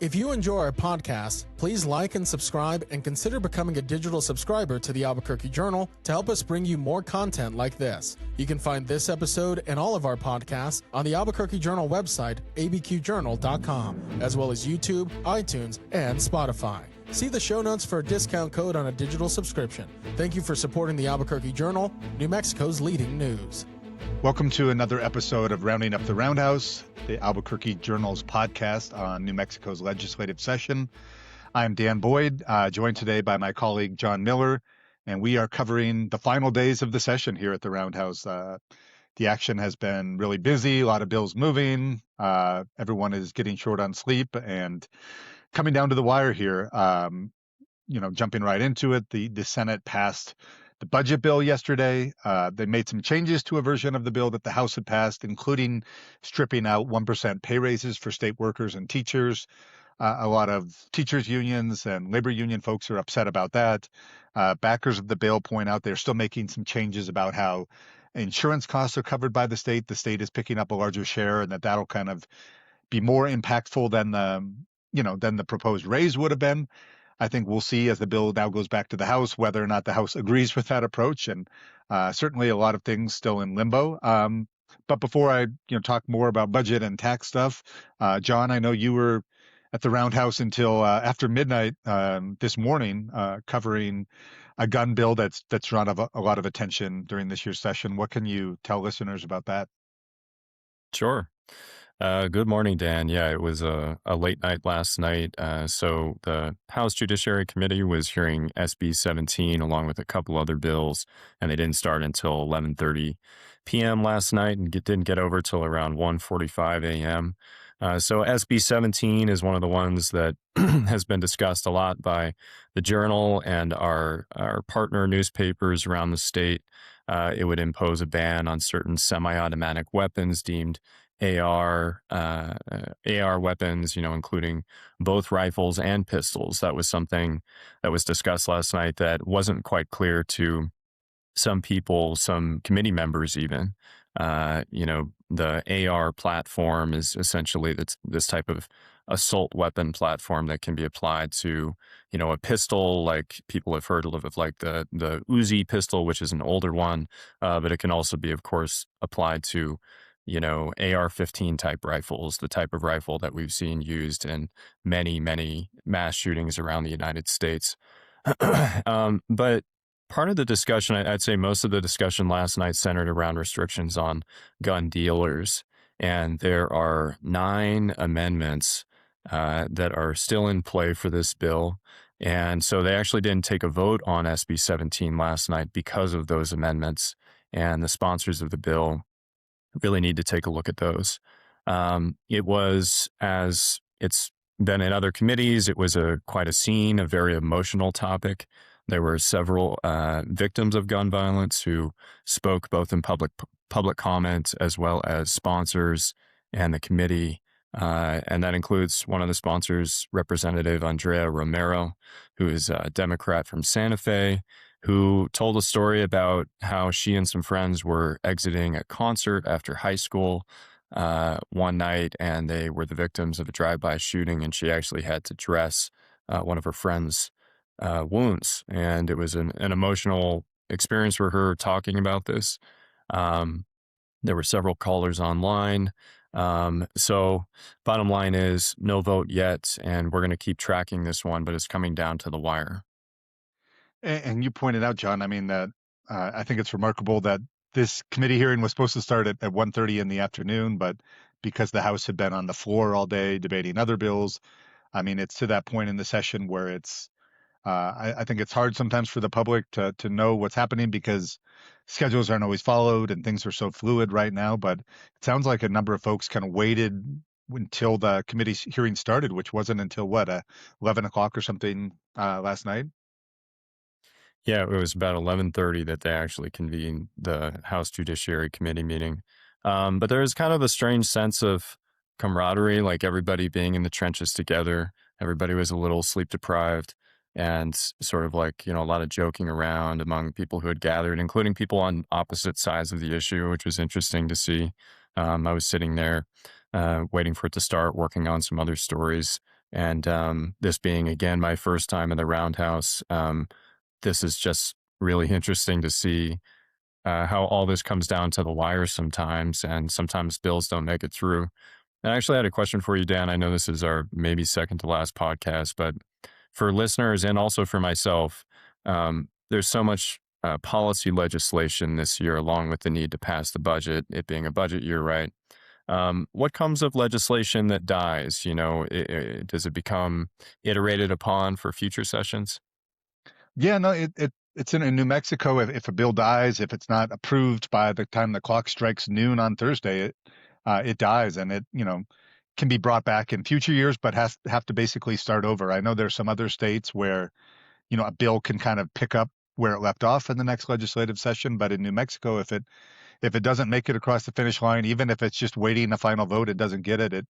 If you enjoy our podcast, please like and subscribe and consider becoming a digital subscriber to the Albuquerque Journal to help us bring you more content like this. You can find this episode and all of our podcasts on the Albuquerque Journal website, abqjournal.com, as well as YouTube, iTunes, and Spotify. See the show notes for a discount code on a digital subscription. Thank you for supporting the Albuquerque Journal, New Mexico's leading news. Welcome to another episode of Rounding Up the Roundhouse, the Albuquerque Journal's podcast on New Mexico's legislative session. I'm Dan Boyd, joined today by my colleague John Miller, and we are covering the final days of the session here at the Roundhouse. The action has been really busy, a lot of bills moving. Everyone is getting short on sleep and coming down to the wire here. Jumping right into it, the Senate passed the budget bill yesterday. They made some changes to a version of the bill that the House had passed, including stripping out 1% pay raises for state workers and teachers. A lot of teachers unions and labor union folks are upset about that. Backers of the bill point out they're still making some changes about how insurance costs are covered by the state. The state is picking up a larger share, and that'll kind of be more impactful than the proposed raise would have been. I think we'll see as the bill now goes back to the House whether or not the House agrees with that approach, and certainly a lot of things still in limbo. But before I talk more about budget and tax stuff, John, I know you were at the Roundhouse until after midnight this morning, covering a gun bill that's drawn a lot of attention during this year's session. What can you tell listeners about that? Sure. Good morning, Dan. Yeah, it was a late night last night. So the House Judiciary Committee was hearing SB 17 along with a couple other bills, and they didn't start until 11:30 p.m. last night and didn't get over till around 1:45 a.m. So SB 17 is one of the ones that has been discussed a lot by the Journal and our partner newspapers around the state. It would impose a ban on certain semi-automatic weapons deemed AR weapons, including both rifles and pistols. That was something that was discussed last night that wasn't quite clear to some people, some committee members even. The AR platform is essentially this type of assault weapon platform that can be applied to, a pistol, like people have heard of like the Uzi pistol, which is an older one, but it can also be, of course, applied to AR-15 type rifles, the type of rifle that we've seen used in many, many mass shootings around the United States. But part of the discussion, I'd say most of the discussion last night centered around restrictions on gun dealers. And there are 9 amendments that are still in play for this bill. And so they actually didn't take a vote on SB 17 last night because of those amendments. And the sponsors of the bill really need to take a look at those. It was, as it's been in other committees, it was quite a scene, a very emotional topic. There were several victims of gun violence who spoke both in public comment as well as sponsors and the committee. And that includes one of the sponsors, Representative Andrea Romero, who is a Democrat from Santa Fe, who told a story about how she and some friends were exiting a concert after high school one night, and they were the victims of a drive-by shooting, and she actually had to dress one of her friends' wounds. And it was an emotional experience for her talking about this. There were several callers online. So bottom line is no vote yet, and we're going to keep tracking this one, but it's coming down to the wire. And you pointed out, John, that I think it's remarkable that this committee hearing was supposed to start at 1:30 in the afternoon, but because the House had been on the floor all day debating other bills, it's to that point in the session where it's, I think it's hard sometimes for the public to know what's happening because schedules aren't always followed and things are so fluid right now. But it sounds like a number of folks kind of waited until the committee hearing started, which wasn't until 11 o'clock or something last night. Yeah, it was about 11:30 that they actually convened the House Judiciary Committee meeting. But there was kind of a strange sense of camaraderie, like everybody being in the trenches together. Everybody was a little sleep deprived and sort of like, a lot of joking around among people who had gathered, including people on opposite sides of the issue, which was interesting to see. I was sitting there waiting for it to start, working on some other stories And this being, again, my first time in the Roundhouse, this is just really interesting to see how all this comes down to the wire sometimes, and sometimes bills don't make it through. And I actually had a question for you, Dan. I know this is our maybe second to last podcast, but for listeners and also for myself, there's so much policy legislation this year, along with the need to pass the budget, it being a budget year, right? What comes of legislation that dies? Does it become iterated upon for future sessions? Yeah, no, it's in New Mexico. If a bill dies, if it's not approved by the time the clock strikes noon on Thursday, it dies, and it can be brought back in future years, but has have to basically start over. I know there's some other states where a bill can kind of pick up where it left off in the next legislative session, but in New Mexico, if it doesn't make it across the finish line, even if it's just waiting a final vote, it doesn't get it. It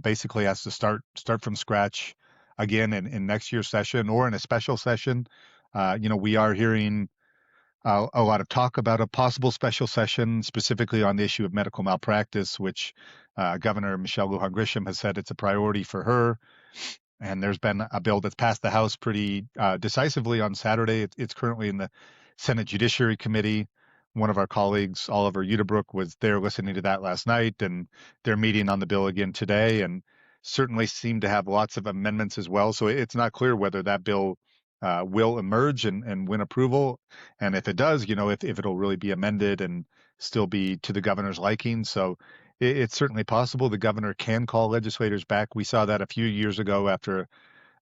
basically has to start from scratch again in next year's session or in a special session. We are hearing a lot of talk about a possible special session, specifically on the issue of medical malpractice, which Governor Michelle Lujan Grisham has said it's a priority for her. And there's been a bill that's passed the House pretty decisively on Saturday. It's currently in the Senate Judiciary Committee. One of our colleagues, Oliver Udebrook, was there listening to that last night, and they're meeting on the bill again today, and certainly seem to have lots of amendments as well. So it's not clear whether that bill will emerge and win approval. And if it does, if it'll really be amended and still be to the governor's liking. So it's certainly possible the governor can call legislators back. We saw that a few years ago after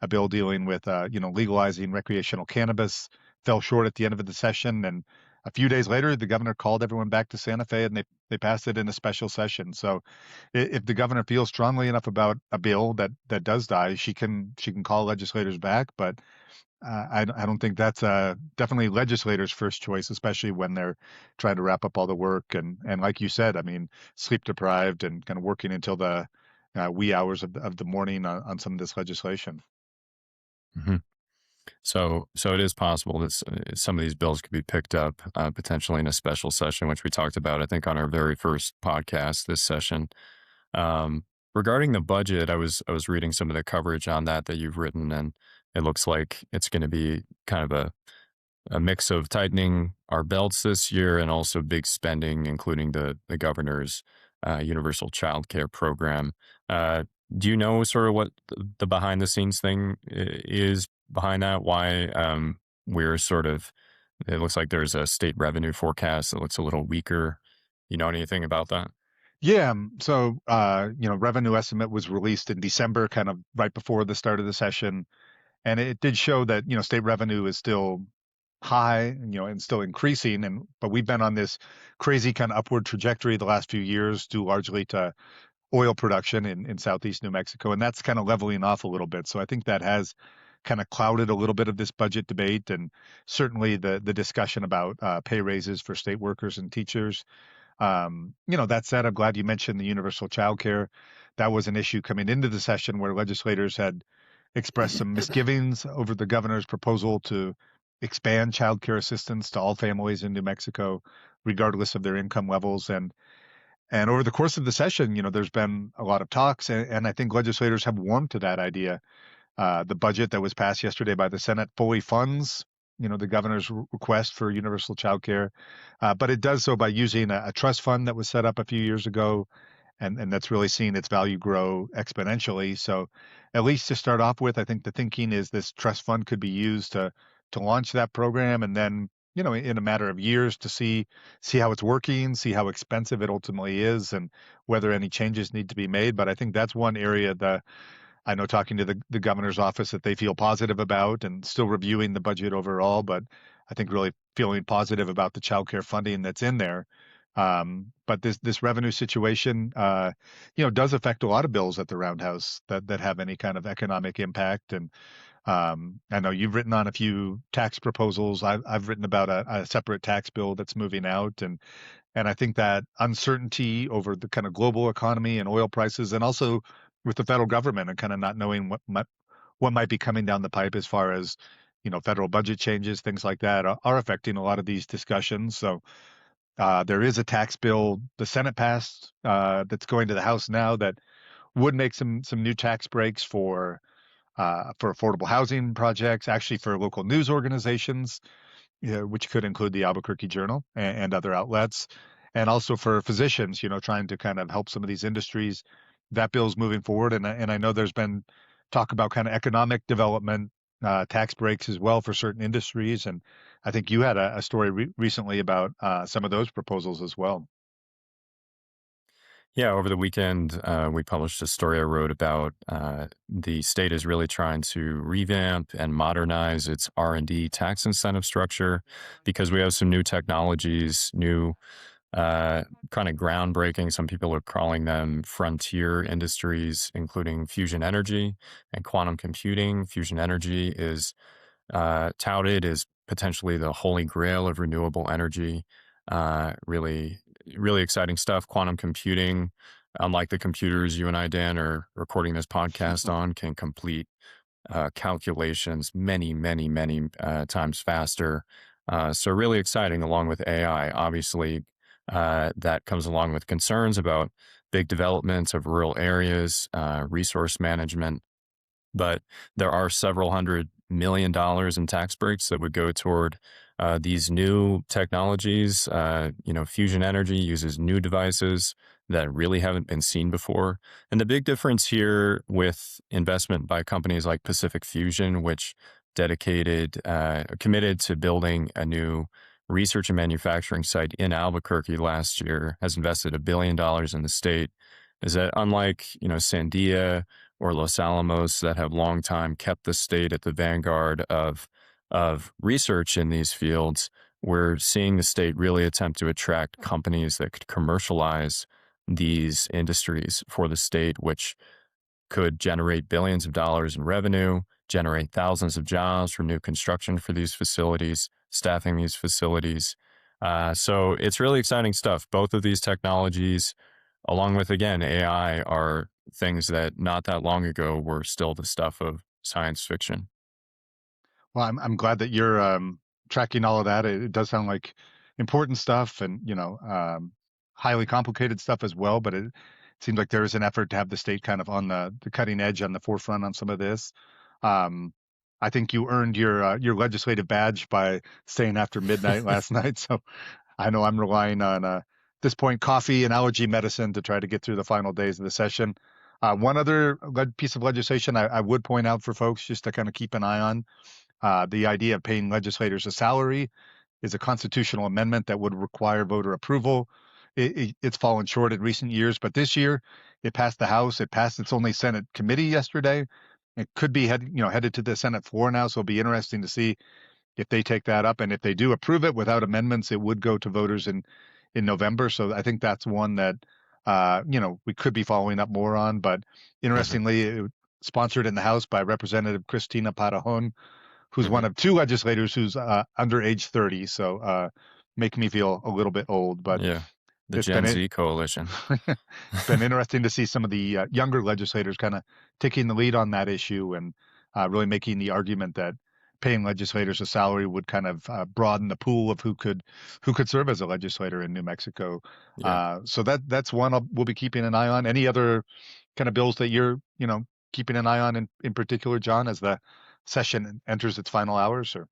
a bill dealing with, legalizing recreational cannabis fell short at the end of the session. And a few days later, the governor called everyone back to Santa Fe, and they passed it in a special session. So if the governor feels strongly enough about a bill that does die, she can call legislators back. But I don't think that's definitely legislators' first choice, especially when they're trying to wrap up all the work and like you said, I mean, sleep deprived and kind of working until the wee hours of the morning on some of this legislation. hmm So it is possible that some of these bills could be picked up potentially in a special session, which we talked about, I think, on our very first podcast this session. Um, Regarding the budget, I was reading some of the coverage on that you've written, and it looks like it's going to be kind of a mix of tightening our belts this year and also big spending, including the governor's universal childcare program. Uh, do you know sort of what the behind the scenes thing is behind that? Why we're sort of, it looks like there's a state revenue forecast that looks a little weaker. You know anything about that? Yeah. So, revenue estimate was released in December, kind of right before the start of the session. And it did show that, state revenue is still high, and still increasing. But we've been on this crazy kind of upward trajectory the last few years, due largely to oil production in southeast New Mexico. And that's kind of leveling off a little bit. So I think that has kind of clouded a little bit of this budget debate, and certainly the discussion about pay raises for state workers and teachers. That said, I'm glad you mentioned the universal childcare. That was an issue coming into the session where legislators had expressed some misgivings over the governor's proposal to expand childcare assistance to all families in New Mexico, regardless of their income levels. And over the course of the session, there's been a lot of talks, and I think legislators have warmed to that idea. The budget that was passed yesterday by the Senate fully funds, the governor's request for universal childcare, but it does so by using a trust fund that was set up a few years ago, and that's really seen its value grow exponentially. So, at least to start off with, I think the thinking is this trust fund could be used to launch that program, and then in a matter of years to see how it's working, see how expensive it ultimately is, and whether any changes need to be made. But I think that's one area that I know, talking to the governor's office, that they feel positive about, and still reviewing the budget overall. But I think really feeling positive about the childcare funding that's in there. But this revenue situation, does affect a lot of bills at the Roundhouse that have any kind of economic impact. And I know you've written on a few tax proposals. I've written about a separate tax bill that's moving out, and I think that uncertainty over the kind of global economy and oil prices, and also with the federal government and kind of not knowing what might be coming down the pipe as far as federal budget changes, things like that, are affecting a lot of these discussions. So there is a tax bill the Senate passed that's going to the House now that would make some new tax breaks for affordable housing projects, actually for local news organizations, which could include the Albuquerque Journal and other outlets, and also for physicians, trying to kind of help some of these industries. That bill's moving forward, and I know there's been talk about kind of economic development, tax breaks as well for certain industries, and I think you had a story recently about some of those proposals as well. Yeah, over the weekend, we published a story I wrote about the state is really trying to revamp and modernize its R&D tax incentive structure because we have some new technologies, new kind of groundbreaking. Some people are calling them frontier industries, including fusion energy and quantum computing. Fusion energy is touted as potentially the holy grail of renewable energy. Really, really exciting stuff. Quantum computing, unlike the computers you and I, Dan, are recording this podcast on, can complete calculations many, many, many times faster. So really exciting, along with AI. Obviously, that comes along with concerns about big developments of rural areas, resource management, but there are several $100 million in tax breaks that would go toward these new technologies. Fusion energy uses new devices that really haven't been seen before. And the big difference here with investment by companies like Pacific Fusion, which committed to building a new research and manufacturing site in Albuquerque last year, has invested $1 billion in the state, is that unlike, Sandia or Los Alamos that have long time kept the state at the vanguard of research in these fields, we're seeing the state really attempt to attract companies that could commercialize these industries for the state, which could generate billions of dollars in revenue, generate thousands of jobs from new construction for these facilities, staffing these facilities. So it's really exciting stuff. Both of these technologies, along with, again, AI, are things that not that long ago were still the stuff of science fiction. Well, I'm glad that you're tracking all of that. It does sound like important stuff, and highly complicated stuff as well. But it seems like there is an effort to have the state kind of on the cutting edge, on the forefront on some of this. Um, I think you earned your legislative badge by staying after midnight last night. So I know I'm relying on this point coffee and allergy medicine to try to get through the final days of the session. One other piece of legislation I would point out for folks just to kind of keep an eye on. The idea of paying legislators a salary is a constitutional amendment that would require voter approval. It's fallen short in recent years, but this year it passed the House. It passed its only Senate committee yesterday. It could be headed to the Senate floor now, so it'll be interesting to see if they take that up. And if they do approve it without amendments, it would go to voters in November. So I think that's one that we could be following up more on. But Hmm. interestingly, sponsored in the House by Representative Cristina Parajon, who's one Hmm. of two legislators who's under age 30. So make me feel a little bit old, but Yeah, the it's been Gen it. Z coalition. It's been interesting to see some of the younger legislators kind of taking the lead on that issue and really making the argument that paying legislators a salary would kind of broaden the pool of who could serve as a legislator in New Mexico. Yeah. So that's one we'll be keeping an eye on. Any other kind of bills that you're keeping an eye on in particular, John, as the session enters its final hours? Or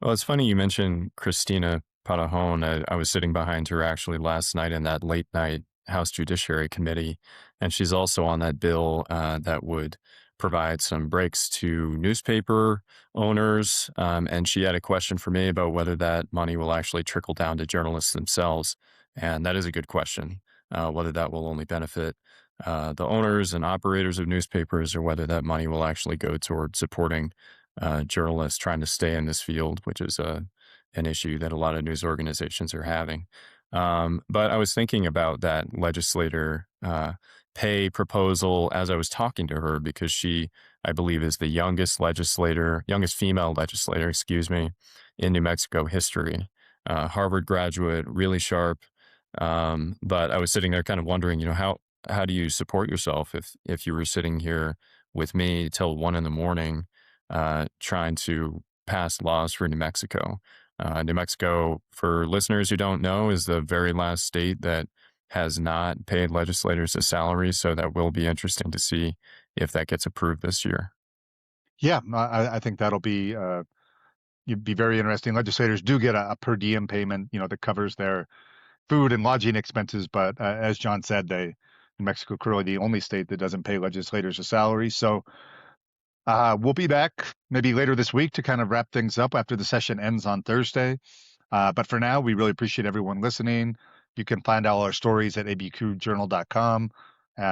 Well, it's funny you mentioned Christina Parajon. I was sitting behind her actually last night in that late night House Judiciary Committee, and she's also on that bill that would provide some breaks to newspaper owners. And she had a question for me about whether that money will actually trickle down to journalists themselves. And that is a good question, whether that will only benefit the owners and operators of newspapers or whether that money will actually go toward supporting journalists trying to stay in this field, which is an issue that a lot of news organizations are having. But I was thinking about that legislator pay proposal as I was talking to her because she, I believe, is the youngest female legislator, excuse me, in New Mexico history. Harvard graduate, really sharp. But I was sitting there kind of wondering, how do you support yourself if you were sitting here with me till 1 a.m. Trying to pass laws for New Mexico. New Mexico, for listeners who don't know, is the very last state that has not paid legislators a salary. So that will be interesting to see if that gets approved this year. Yeah, I think that'll be it'd be very interesting. Legislators do get a per diem payment, that covers their food and lodging expenses. But as John said, New Mexico currently the only state that doesn't pay legislators a salary. So we'll be back maybe later this week to kind of wrap things up after the session ends on Thursday. But for now, we really appreciate everyone listening. You can find all our stories at abqjournal.com.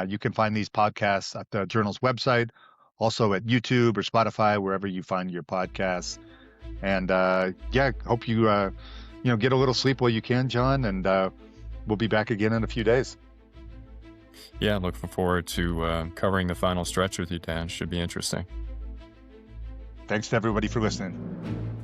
You can find these podcasts at the Journal's website, also at YouTube or Spotify, wherever you find your podcasts. And hope you get a little sleep while you can, John. And we'll be back again in a few days. Yeah, looking forward to covering the final stretch with you, Dan. Should be interesting. Thanks to everybody for listening.